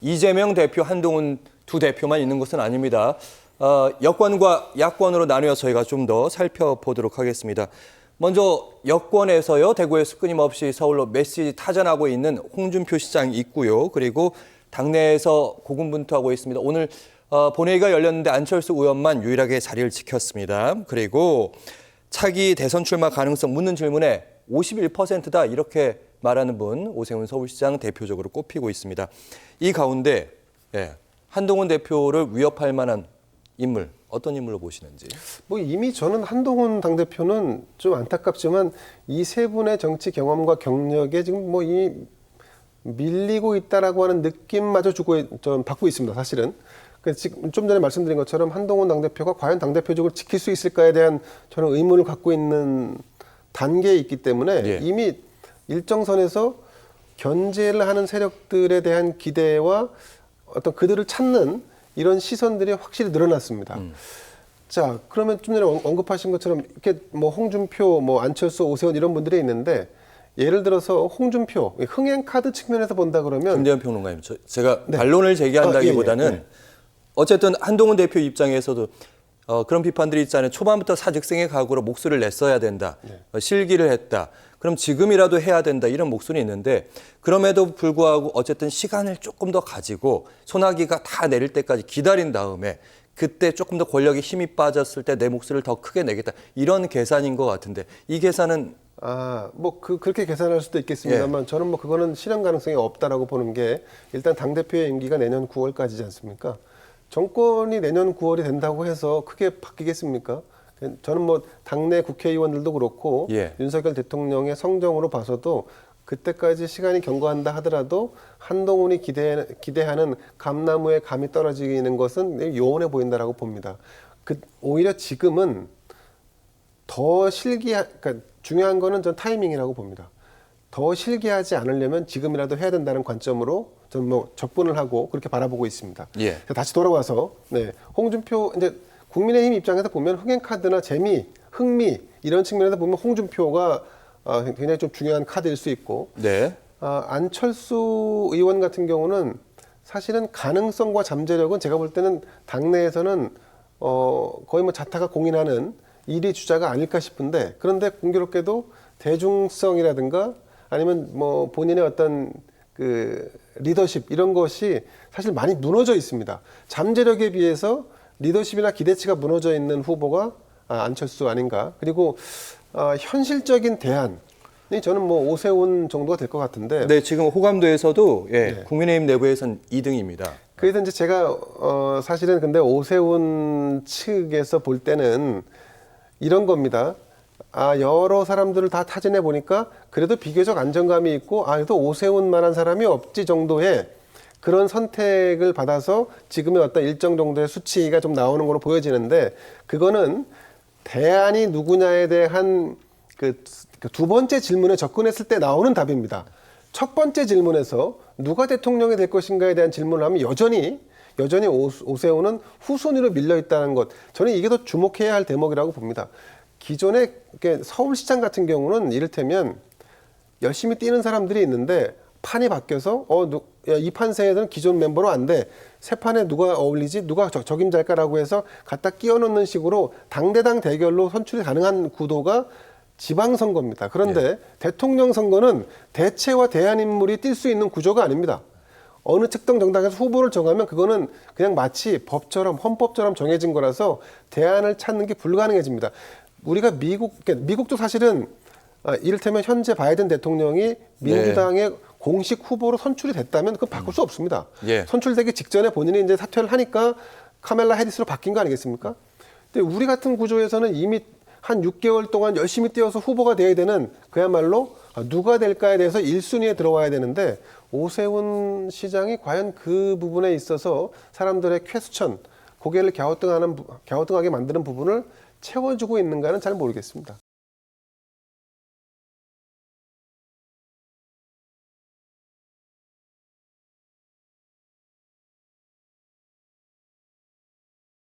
이재명 대표, 한동훈 두 대표만 있는 것은 아닙니다. 여권과 야권으로 나누어 저희가 좀 더 살펴보도록 하겠습니다. 먼저 여권에서요, 대구에서 끊임없이 서울로 메시지 타전하고 있는 홍준표 시장이 있고요. 그리고 당내에서 고군분투하고 있습니다. 오늘 본회의가 열렸는데 안철수 의원만 유일하게 자리를 지켰습니다. 그리고 차기 대선 출마 가능성 묻는 질문에 51%다 이렇게 말하는 분 오세훈 서울시장 대표적으로 꼽히고 있습니다. 이 가운데 한동훈 대표를 위협할 만한 인물 어떤 인물로 보시는지? 뭐 이미 저는 한동훈 당대표는 좀 안타깝지만 이 세 분의 정치 경험과 경력에 지금 뭐 이미 밀리고 있다라고 하는 느낌마저 좀 받고 있습니다. 사실은. 지금 좀 전에 말씀드린 것처럼 한동훈 당대표가 과연 당대표직을 지킬 수 있을까에 대한 저는 의문을 갖고 있는 단계에 있기 때문에 이미 일정 선에서 견제를 하는 세력들에 대한 기대와 어떤 그들을 찾는 이런 시선들이 확실히 늘어났습니다. 자, 그러면 좀 전에 언급하신 것처럼 이렇게 뭐 홍준표, 뭐 안철수, 오세훈 이런 분들이 있는데 예를 들어서 홍준표, 흥행 카드 측면에서 본다 그러면 김대현 평론가님, 제가 반론을 제기한다기보다는 어쨌든 한동훈 대표 입장에서도 그런 비판들이 있잖아요. 초반부터 사직생의 각오로 목소리를 냈어야 된다. 실기를 했다. 그럼 지금이라도 해야 된다. 이런 목소리 있는데 그럼에도 불구하고 어쨌든 시간을 조금 더 가지고 소나기가 다 내릴 때까지 기다린 다음에 그때 조금 더 권력에 힘이 빠졌을 때 내 목소리를 더 크게 내겠다. 이런 계산인 것 같은데 이 계산은 그렇게 계산할 수도 있겠습니다만 저는 뭐 그거는 실현 가능성이 없다라고 보는 게 일단 당대표의 임기가 내년 9월까지지 않습니까? 정권이 내년 9월이 된다고 해서 크게 바뀌겠습니까? 저는 뭐 당내 국회의원들도 그렇고 윤석열 대통령의 성정으로 봐서도 그때까지 시간이 경과한다 하더라도 한동훈이 기대하는 감나무에 감이 떨어지는 것은 요원해 보인다라고 봅니다. 오히려 지금은 더 그러니까 중요한 거는 전 타이밍이라고 봅니다. 더 실기하지 않으려면 지금이라도 해야 된다는 관점으로 저는 뭐 접근을 하고 그렇게 바라보고 있습니다. 다시 돌아와서 홍준표 이제 국민의힘 입장에서 보면 흥행 카드나 재미, 흥미 이런 측면에서 보면 홍준표가 굉장히 좀 중요한 카드일 수 있고 안철수 의원 같은 경우는 사실은 가능성과 잠재력은 제가 볼 때는 당내에서는 거의 뭐 자타가 공인하는 1위 주자가 아닐까 싶은데 그런데 공교롭게도 대중성이라든가 아니면 뭐 본인의 어떤 그 리더십 이런 것이 사실 많이 무너져 있습니다. 잠재력에 비해서 리더십이나 기대치가 무너져 있는 후보가 안철수 아닌가. 그리고 현실적인 대안이 저는 뭐 오세훈 정도가 될 것 같은데. 네, 지금 호감도에서도 국민의힘 내부에서는 2등입니다. 그래서 이제 제가 사실은 근데 오세훈 측에서 볼 때는 이런 겁니다. 여러 사람들을 다 타진해 보니까 그래도 비교적 안정감이 있고 그래도 오세훈만한 사람이 없지 정도의 그런 선택을 받아서 지금의 어떤 일정 정도의 수치가 좀 나오는 걸로 보여지는데 그거는 대안이 누구냐에 대한 그 두 번째 질문에 접근했을 때 나오는 답입니다. 첫 번째 질문에서 누가 대통령이 될 것인가에 대한 질문을 하면 여전히 오세훈은 후순위로 밀려 있다는 것. 저는 이게 더 주목해야 할 대목이라고 봅니다. 기존에 서울시장 같은 경우는 이를테면 열심히 뛰는 사람들이 있는데 판이 바뀌어서 이 판세에서는 기존 멤버로 안 돼. 새 판에 누가 어울리지? 누가 적임자일까라고 해서 갖다 끼워 넣는 식으로 당대당 대결로 선출이 가능한 구도가 지방선거입니다. 그런데 대통령 선거는 대체와 대안 인물이 뛸 수 있는 구조가 아닙니다. 어느 특정 정당에서 후보를 정하면 그거는 그냥 마치 법처럼 헌법처럼 정해진 거라서 대안을 찾는 게 불가능해집니다. 우리가 미국도 사실은 이를테면 현재 바이든 대통령이 민주당의 공식 후보로 선출이 됐다면 그건 바꿀 수 없습니다. 선출되기 직전에 본인이 이제 사퇴를 하니까 카멜라 해리스로 바뀐 거 아니겠습니까? 근데 우리 같은 구조에서는 이미 한 6개월 동안 열심히 뛰어서 후보가 돼야 되는 그야말로 누가 될까에 대해서 1순위에 들어와야 되는데 오세훈 시장이 과연 그 부분에 있어서 사람들의 쾌수천, 고개를 갸우뚱하게 만드는 부분을 채워주고 있는가는 잘 모르겠습니다.